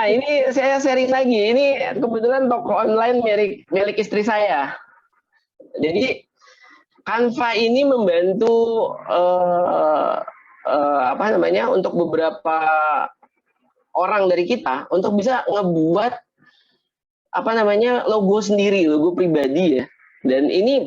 Nah, ini saya sharing lagi. Ini kebetulan toko online milik istri saya. Jadi Canva ini membantu apa namanya untuk beberapa orang dari kita untuk bisa ngebuat apa namanya logo sendiri, logo pribadi ya. Dan ini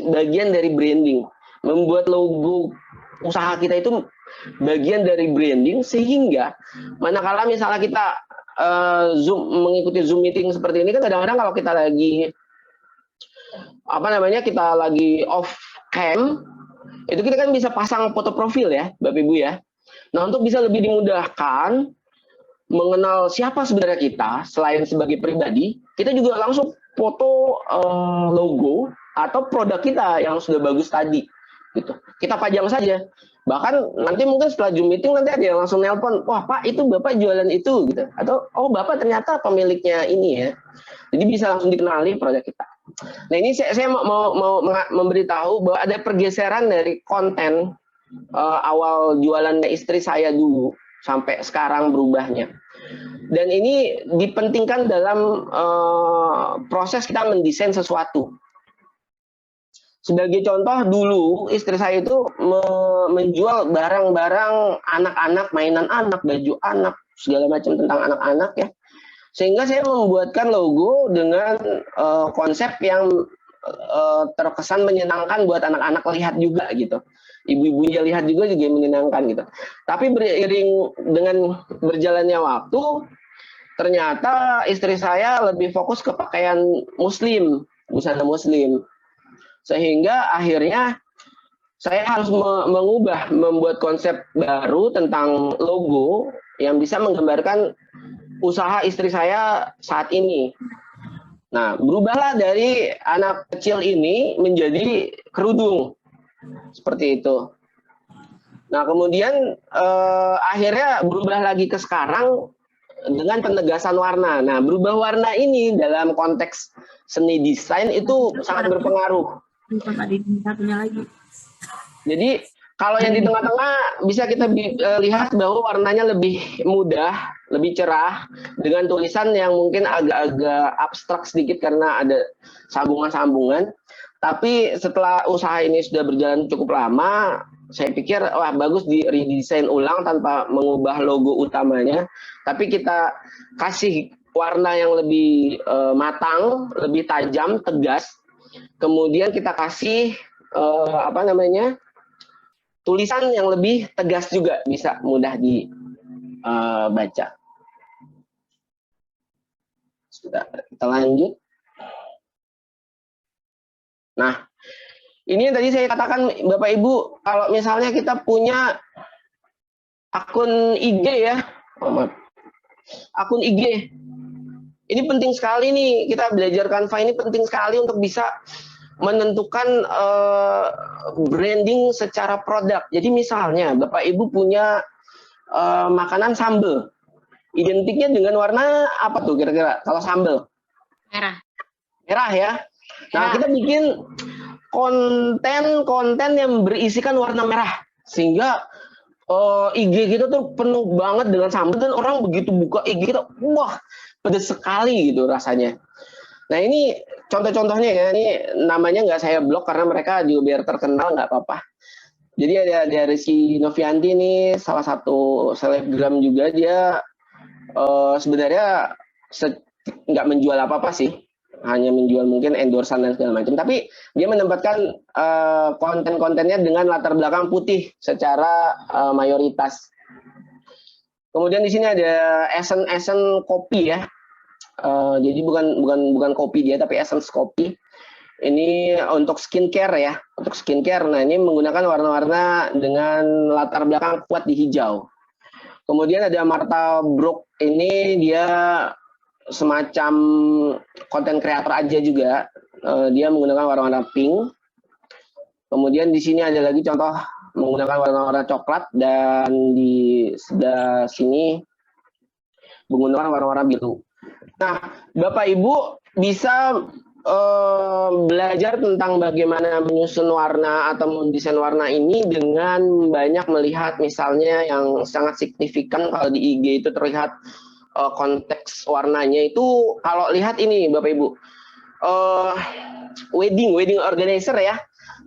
bagian dari branding. Membuat logo usaha kita itu bagian dari branding, sehingga manakala misalnya kita mengikuti Zoom meeting seperti ini, kan kadang-kadang kalau kita lagi apa namanya kita lagi off cam, itu kita kan bisa pasang foto profil ya Bapak Ibu ya. Nah, untuk bisa lebih dimudahkan mengenal siapa sebenarnya kita selain sebagai pribadi, kita juga langsung foto logo atau produk kita yang sudah bagus tadi gitu. Kita pajang saja. Bahkan nanti mungkin setelah Zoom meeting nanti ada yang langsung nelpon, wah Pak itu Bapak jualan itu gitu. Atau oh Bapak ternyata pemiliknya ini ya. Jadi bisa langsung dikenali produk kita. Nah, ini saya mau memberitahu bahwa ada pergeseran dari konten awal jualannya istri saya dulu sampai sekarang berubahnya. Dan ini dipentingkan dalam proses kita mendesain sesuatu. Sebagai contoh, dulu istri saya itu menjual barang-barang anak-anak, mainan anak, baju anak, segala macam tentang anak-anak ya. Sehingga saya membuatkan logo dengan konsep yang terkesan menyenangkan buat anak-anak lihat juga gitu. Ibu-ibunya lihat juga menyenangkan gitu. Tapi beriring dengan berjalannya waktu, ternyata istri saya lebih fokus ke pakaian muslim, busana muslim. Sehingga akhirnya saya harus membuat konsep baru tentang logo yang bisa menggambarkan usaha istri saya saat ini. Nah, berubahlah dari anak kecil ini menjadi kerudung. Seperti itu. Nah, kemudian akhirnya berubah lagi ke sekarang dengan penegasan warna. Nah, berubah warna ini dalam konteks seni desain itu sangat berpengaruh. Jadi kalau yang di tengah-tengah bisa kita lihat bahwa warnanya lebih mudah, lebih cerah, dengan tulisan yang mungkin agak-agak abstrak sedikit karena ada sambungan-sambungan. Tapi setelah usaha ini sudah berjalan cukup lama, saya pikir wah bagus di redesign ulang tanpa mengubah logo utamanya. Tapi kita kasih warna yang lebih matang, lebih tajam, tegas. Kemudian kita kasih apa namanya tulisan yang lebih tegas juga, bisa mudah dibaca. Sudah, kita lanjut. Nah, ini yang tadi saya katakan Bapak Ibu, kalau misalnya kita punya akun IG ya, akun IG, ini penting sekali nih, kita belajar Canva ini penting sekali untuk bisa menentukan branding secara produk. Jadi misalnya Bapak Ibu punya makanan sambal, identiknya dengan warna apa tuh kira-kira kalau sambal? Merah. Merah ya. Nah, kita bikin konten yang berisikan warna merah, sehingga IG kita tuh penuh banget dengan sambal, dan orang begitu buka IG kita, wah pedas sekali gitu rasanya. Nah, ini contoh-contohnya ya, ini namanya nggak saya blok karena mereka juga biar terkenal, nggak apa-apa. Jadi ada Rizky Novianti nih, salah satu selebgram juga, dia sebenarnya nggak menjual apa-apa sih, hanya menjual mungkin endorsan dan segala macam. Tapi dia menempatkan konten-kontennya dengan latar belakang putih secara mayoritas. Kemudian di sini ada Essence kopi ya. Jadi bukan kopi dia, tapi essence kopi. Ini untuk skincare ya, untuk skincare. Nah, ini menggunakan warna-warna dengan latar belakang kuat di hijau. Kemudian ada Marta Brook, ini dia semacam konten kreator aja juga. Dia menggunakan warna-warna pink. Kemudian di sini ada lagi contoh menggunakan warna-warna coklat, dan di sebelah sini menggunakan warna-warna biru. Nah, Bapak Ibu bisa belajar tentang bagaimana menyusun warna atau mendesain warna ini dengan banyak melihat misalnya yang sangat signifikan. Kalau di IG itu terlihat konteks warnanya itu kalau lihat ini Bapak Ibu, wedding organizer ya,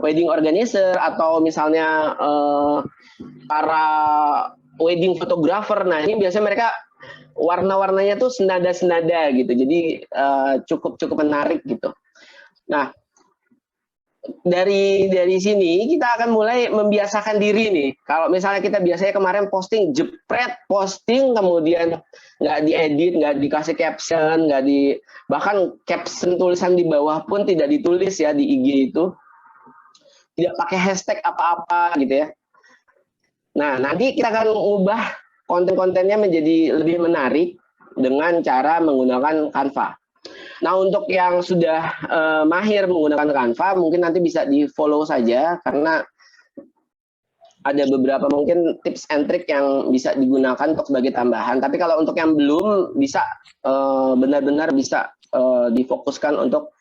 wedding organizer atau misalnya para wedding photographer. Nah ini biasanya mereka warna-warnanya tuh senada-senada gitu, jadi cukup menarik gitu. Nah dari sini kita akan mulai membiasakan diri nih. Kalau misalnya kita biasanya kemarin posting jepret, posting kemudian nggak diedit, nggak dikasih caption, bahkan caption tulisan di bawah pun tidak ditulis ya di IG itu, tidak pakai hashtag apa-apa gitu ya. Nah nanti kita akan ubah konten-kontennya menjadi lebih menarik dengan cara menggunakan Canva. Nah untuk yang sudah mahir menggunakan Canva mungkin nanti bisa di follow saja karena ada beberapa mungkin tips and trick yang bisa digunakan untuk sebagai tambahan. Tapi kalau untuk yang belum bisa benar-benar bisa difokuskan untuk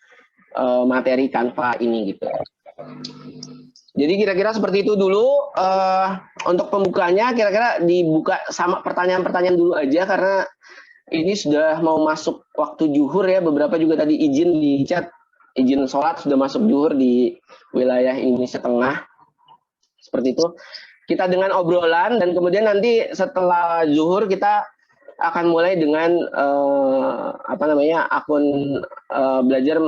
materi Canva ini gitu. Jadi kira-kira seperti itu dulu. Untuk pembukanya kira-kira dibuka sama pertanyaan-pertanyaan dulu aja karena ini sudah mau masuk waktu zuhur ya, beberapa juga tadi izin di chat, izin sholat sudah masuk zuhur di wilayah Indonesia Tengah. Seperti itu. Kita dengan obrolan dan kemudian nanti setelah zuhur kita akan mulai dengan akun belajar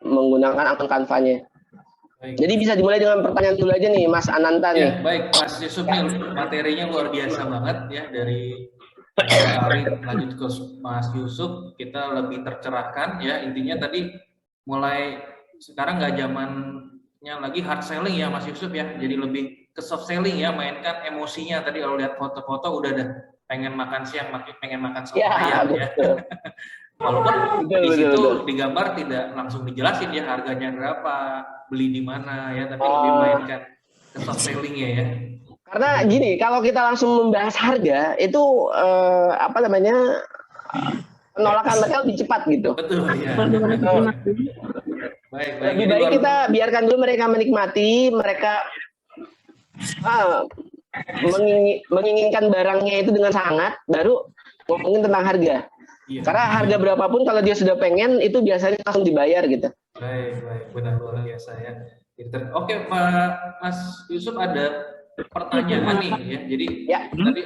menggunakan akun Canva-nya. Jadi bisa dimulai dengan pertanyaan dulu aja nih Mas Ananta nih. Ya, baik Mas Yusuf nih materinya luar biasa banget ya dari Arif lanjut ke Mas Yusuf, kita lebih tercerahkan ya. Intinya tadi mulai sekarang nggak zamannya lagi hard selling ya Mas Yusuf ya, jadi lebih ke soft selling ya, mainkan emosinya. Tadi kalau lihat foto-foto udah ada pengen makan siang, pengen makan soto ayam ya. Walaupun di situ digambar tidak langsung dijelasin ya harganya berapa, beli di mana ya, tapi lebih mainkan ke soft sellingnya ya. Karena gini, kalau kita langsung membahas harga itu penolakan mereka lebih cepat gitu. Betul ya. Baik. Lebih baik kita biarkan dulu mereka menikmati, mereka menginginkan barangnya itu dengan sangat, baru ngomongin tentang harga. Iya. Karena harga berapapun kalau dia sudah pengen itu biasanya langsung dibayar gitu. Baik, benar luar biasa ya. Oke, Pak Mas Yusuf ada pertanyaan nih ya. Jadi ya. Tadi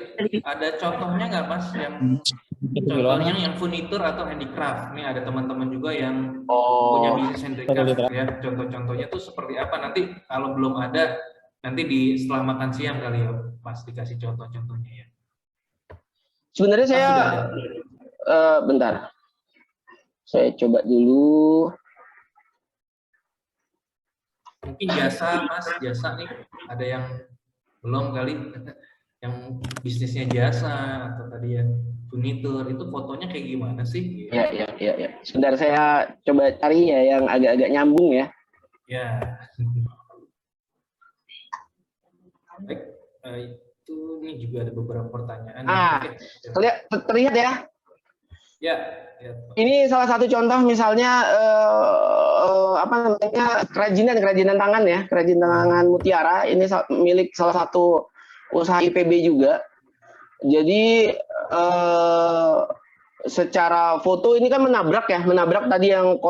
ada contohnya nggak Mas contohnya yang furnitur atau handicraft? Ini ada teman-teman juga yang punya bisnis handicraft ya. Contoh-contohnya tuh seperti apa? Nanti kalau belum ada nanti setelah makan siang kali ya Mas dikasih contoh-contohnya ya. Sebenarnya saya bentar. Saya coba dulu. Mungkin jasa Mas, jasa nih ada yang belum kali yang bisnisnya jasa atau tadi yang furnitur itu fotonya kayak gimana sih? Ya. Sebentar saya coba cari ya yang agak-agak nyambung ya. Ya. Baik, itu ini juga ada beberapa pertanyaan. Terlihat ya? Ya. Ini salah satu contoh misalnya kerajinan tangan ya, kerajinan tangan mutiara. Ini milik salah satu usaha IPB juga. Jadi secara foto ini kan menabrak tadi yang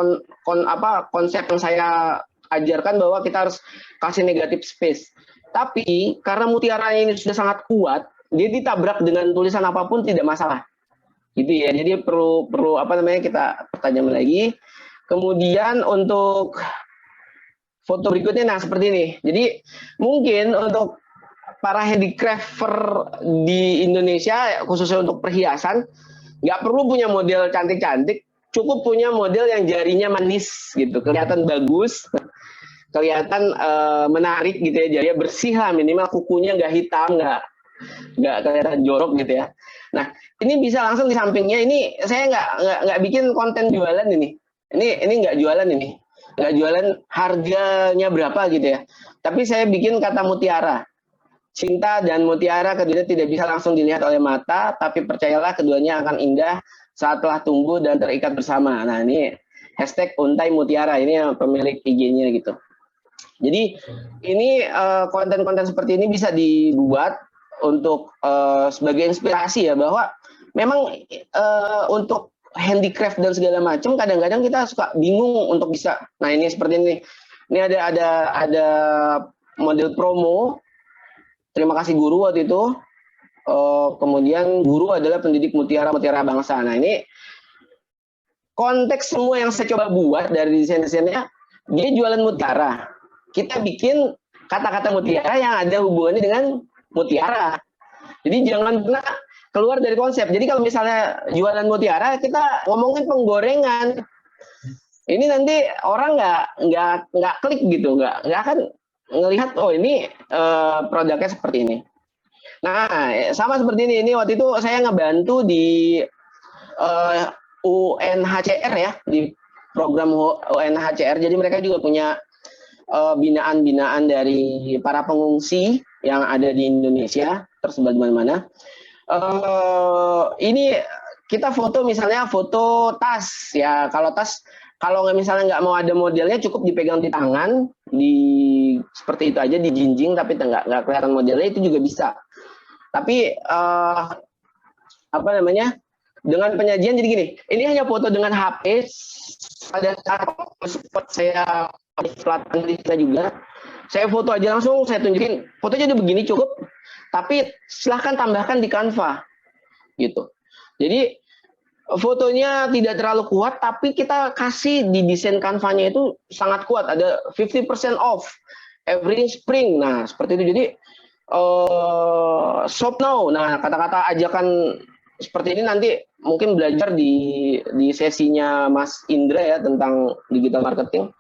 konsep yang saya ajarkan bahwa kita harus kasih negatif space. Tapi karena mutiara ini sudah sangat kuat, dia ditabrak dengan tulisan apapun tidak masalah. Gitu ya. Jadi perlu kita pertajam lagi. Kemudian untuk foto berikutnya seperti ini. Jadi mungkin untuk para handicrafter di Indonesia khususnya untuk perhiasan nggak perlu punya model cantik-cantik, cukup punya model yang jarinya manis gitu, kelihatan bagus, kelihatan menarik gitu ya, jarinya bersih lah minimal, kukunya nggak hitam, nggak kelihatan jorok gitu ya. Nah ini bisa langsung di sampingnya. Ini saya nggak bikin konten jualan ini nggak jualan ini, nggak jualan harganya berapa gitu ya. Tapi saya bikin kata mutiara. Cinta dan mutiara keduanya tidak bisa langsung dilihat oleh mata, tapi percayalah keduanya akan indah saat telah tumbuh dan terikat bersama. Nah ini hashtag Untai Mutiara, ini yang pemilik IG-nya gitu. Jadi ini konten-konten seperti ini bisa dibuat untuk sebagai inspirasi ya, bahwa memang untuk handicraft dan segala macam kadang-kadang kita suka bingung untuk bisa. Nah ini seperti ini. Ini ada model promo. Terima kasih guru waktu itu. Kemudian guru adalah pendidik mutiara bangsa. Nah ini konteks semua yang saya coba buat dari desain-desainnya, dia jualan mutiara. Kita bikin kata-kata mutiara yang ada hubungannya dengan mutiara. Jadi jangan pernah keluar dari konsep. Jadi kalau misalnya jualan mutiara, kita ngomongin penggorengan. Ini nanti orang nggak klik gitu, nggak akan ngelihat oh ini produknya seperti ini. Nah sama seperti ini waktu itu saya ngebantu di UNHCR ya, di program UNHCR. Jadi mereka juga punya binaan-binaan dari para pengungsi yang ada di Indonesia tersebar di mana-mana. Ini kita foto misalnya foto tas ya. Kalau misalnya nggak mau ada modelnya, cukup dipegang di tangan, seperti itu aja dijinjing, tapi nggak kelihatan modelnya, itu juga bisa. Tapi apa namanya, dengan penyajian jadi gini, ini hanya foto dengan HP. Pada saat saya pelatihan di kita juga, saya foto aja langsung, saya tunjukin fotonya udah begini cukup, tapi silahkan tambahkan di Canva gitu. Jadi fotonya tidak terlalu kuat, tapi kita kasih di desain Canva-nya itu sangat kuat. Ada 50% off every spring. Nah, seperti itu. Jadi shop now. Nah, kata-kata ajakan seperti ini nanti mungkin belajar di sesinya Mas Indra ya tentang digital marketing.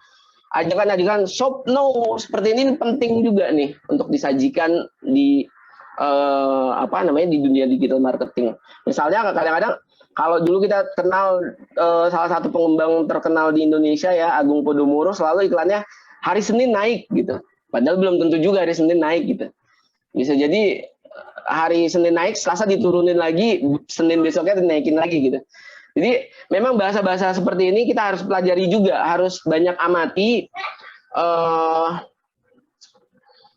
Ajakan-ajakan shop now seperti ini penting juga nih untuk disajikan di di dunia digital marketing. Misalnya kadang-kadang kalau dulu kita kenal salah satu pengembang terkenal di Indonesia ya, Agung Podomoro, selalu iklannya hari Senin naik gitu. Padahal belum tentu juga hari Senin naik gitu. Bisa jadi hari Senin naik, Selasa diturunin lagi, Senin besoknya dinaikin lagi gitu. Jadi memang bahasa-bahasa seperti ini kita harus pelajari juga, harus banyak amati,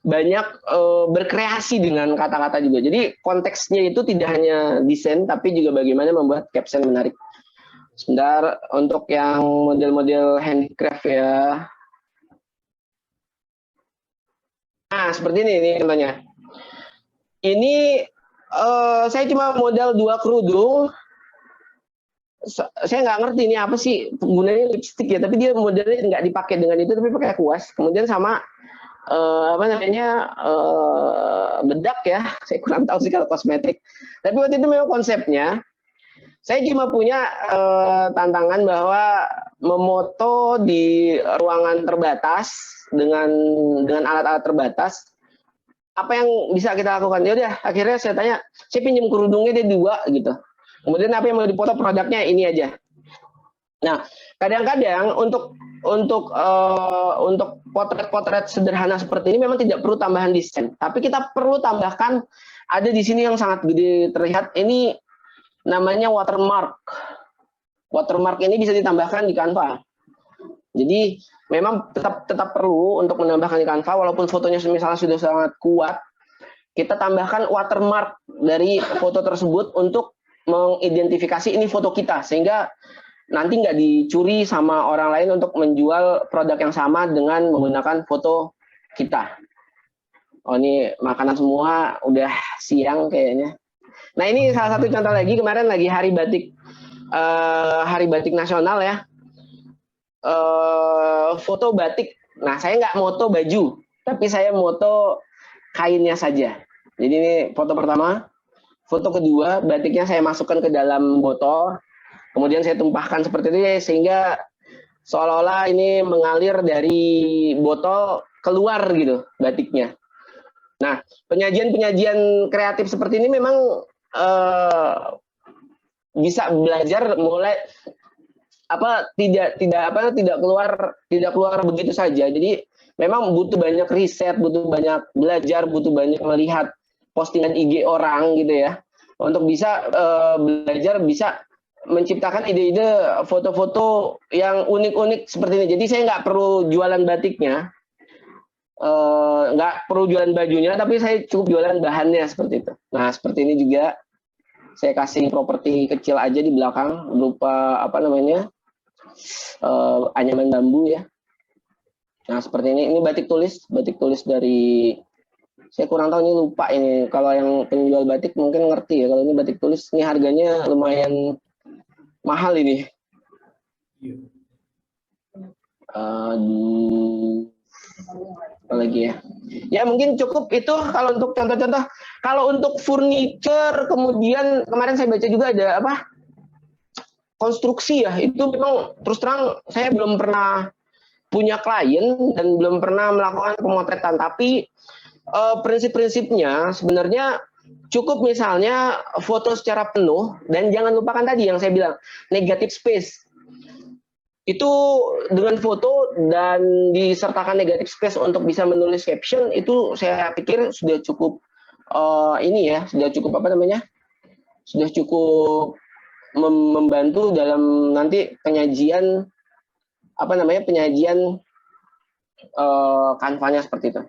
banyak berkreasi dengan kata-kata juga. Jadi konteksnya itu tidak hanya desain, tapi juga bagaimana membuat caption menarik. Sebentar, untuk yang model-model handicraft ya. Nah, seperti ini contohnya. Ini saya cuma model 2 kerudung. Saya nggak ngerti ini apa sih, gunanya lipstick ya, tapi dia modelnya nggak dipakai dengan itu, tapi pakai kuas. Kemudian sama bedak ya, saya kurang tahu sih kalau kosmetik. Tapi waktu itu memang konsepnya, saya cuma punya tantangan bahwa memoto di ruangan terbatas dengan alat-alat terbatas, apa yang bisa kita lakukan? Ya udah, akhirnya saya tanya, saya pinjam kerudungnya dia 2 gitu. Kemudian apa yang mau dipoto produknya ini aja. Nah, kadang-kadang untuk potret-potret sederhana seperti ini memang tidak perlu tambahan desain, tapi kita perlu tambahkan, ada di sini yang sangat gede terlihat, ini namanya watermark. Watermark ini bisa ditambahkan di Canva. Jadi memang tetap perlu untuk menambahkan di Canva, walaupun fotonya misalnya sudah sangat kuat, kita tambahkan watermark dari foto tersebut untuk mengidentifikasi ini foto kita, sehingga nanti nggak dicuri sama orang lain untuk menjual produk yang sama dengan menggunakan foto kita. Oh ini makanan semua udah siang kayaknya. Nah ini salah satu contoh lagi, kemarin lagi hari batik nasional ya. Foto batik. Nah saya nggak moto baju, tapi saya moto kainnya saja. Jadi ini foto pertama. Foto kedua, batiknya saya masukkan ke dalam botol. Kemudian saya tumpahkan seperti ini sehingga seolah-olah ini mengalir dari botol keluar gitu batiknya. Nah, penyajian kreatif seperti ini memang bisa belajar mulai tidak keluar begitu saja. Jadi memang butuh banyak riset, butuh banyak belajar, butuh banyak melihat postingan IG orang gitu ya, untuk bisa belajar, bisa menciptakan ide-ide foto-foto yang unik-unik seperti ini. Jadi saya nggak perlu jualan batiknya, nggak perlu jualan bajunya, tapi saya cukup jualan bahannya seperti itu. Nah seperti ini juga. Saya kasih properti kecil aja di belakang berupa apa namanya anyaman bambu ya. Nah seperti ini batik tulis dari, saya kurang tahu, ini lupa ini. Kalau yang penjual batik mungkin ngerti ya. Kalau ini batik tulis, ini harganya lumayan mahal ini. Apa lagi ya? Ya mungkin cukup itu kalau untuk contoh-contoh. Kalau untuk furniture, kemudian kemarin saya baca juga ada apa? Konstruksi ya. Itu memang terus terang saya belum pernah punya klien dan belum pernah melakukan pemotretan. Tapi prinsip-prinsipnya sebenarnya cukup misalnya foto secara penuh, dan jangan lupakan tadi yang saya bilang negative space. Itu dengan foto dan disertakan negative space untuk bisa menulis caption, itu saya pikir sudah cukup ini ya, sudah cukup apa namanya, sudah cukup membantu dalam nanti penyajian apa namanya, penyajian kanvanya seperti itu.